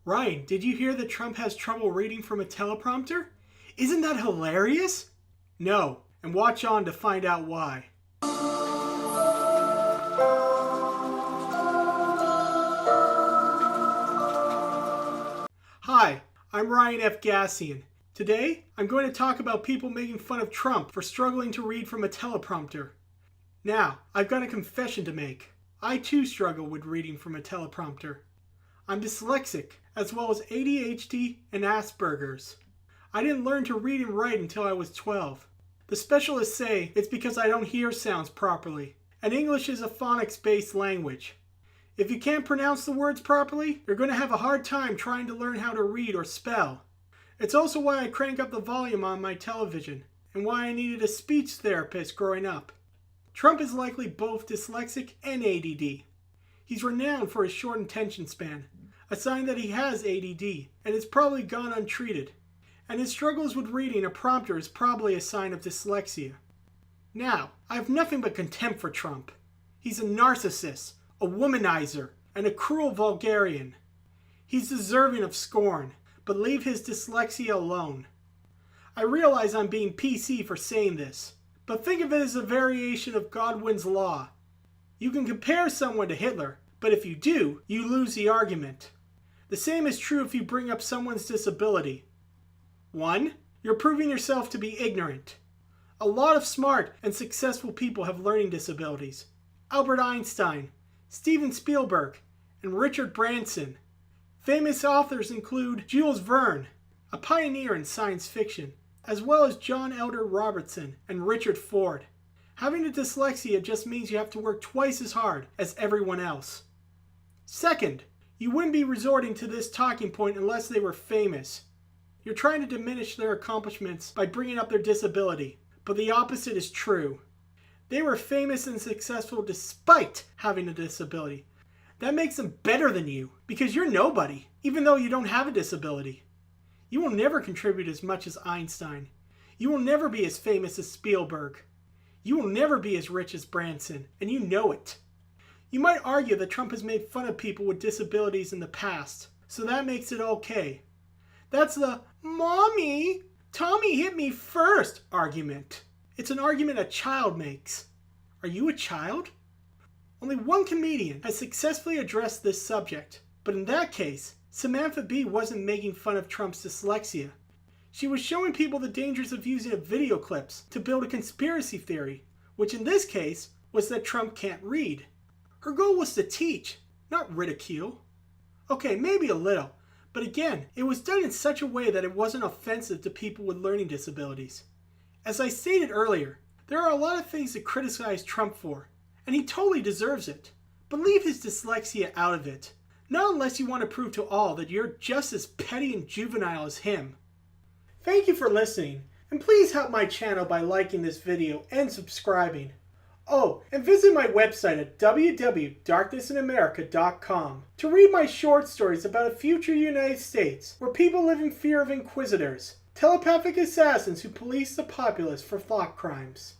Ryan, did you hear that Trump has trouble reading from a teleprompter? Isn't that hilarious? No, and watch on to find out why. Hi, I'm Ryan F. Gassian. Today, I'm going to talk about people making fun of Trump for struggling to read from a teleprompter. Now, I've got a confession to make. I too struggle with reading from a teleprompter. I'm dyslexic, as well as ADHD and Asperger's. I didn't learn to read and write until I was 12. The specialists say it's because I don't hear sounds properly, and English is a phonics-based language. If you can't pronounce the words properly, you're going to have a hard time trying to learn how to read or spell. It's also why I crank up the volume on my television, and why I needed a speech therapist growing up. Trump is likely both dyslexic and ADD. He's renowned for his short attention span, a sign that he has ADD, and it's probably gone untreated. And his struggles with reading a prompter is probably a sign of dyslexia. Now, I have nothing but contempt for Trump. He's a narcissist, a womanizer, and a cruel vulgarian. He's deserving of scorn, but leave his dyslexia alone. I realize I'm being PC for saying this, but think of it as a variation of Godwin's law. You can compare someone to Hitler, but if you do, you lose the argument. The same is true if you bring up someone's disability. 1. You're proving yourself to be ignorant. A lot of smart and successful people have learning disabilities. Albert Einstein, Steven Spielberg, and Richard Branson. Famous authors include Jules Verne, a pioneer in science fiction, as well as John Elder Robertson and Richard Ford. Having a dyslexia just means you have to work twice as hard as everyone else. 2nd, you wouldn't be resorting to this talking point unless they were famous. You're trying to diminish their accomplishments by bringing up their disability, but the opposite is true. They were famous and successful despite having a disability. That makes them better than you, because you're nobody, even though you don't have a disability. You will never contribute as much as Einstein. You will never be as famous as Spielberg. You will never be as rich as Branson, and you know it. You might argue that Trump has made fun of people with disabilities in the past, so that makes it okay. That's the "Mommy, Tommy hit me first" argument. It's an argument a child makes. Are you a child? Only one comedian has successfully addressed this subject, but in that case, Samantha Bee wasn't making fun of Trump's dyslexia. She was showing people the dangers of using video clips to build a conspiracy theory, which in this case was that Trump can't read. Her goal was to teach, not ridicule. Okay, maybe a little, but again, it was done in such a way that it wasn't offensive to people with learning disabilities. As I stated earlier, there are a lot of things to criticize Trump for, and he totally deserves it. But leave his dyslexia out of it. Not unless you want to prove to all that you're just as petty and juvenile as him. Thank you for listening, and please help my channel by liking this video and subscribing. Oh, and visit my website at www.darknessinamerica.com to read my short stories about a future United States where people live in fear of inquisitors, telepathic assassins who police the populace for thought crimes.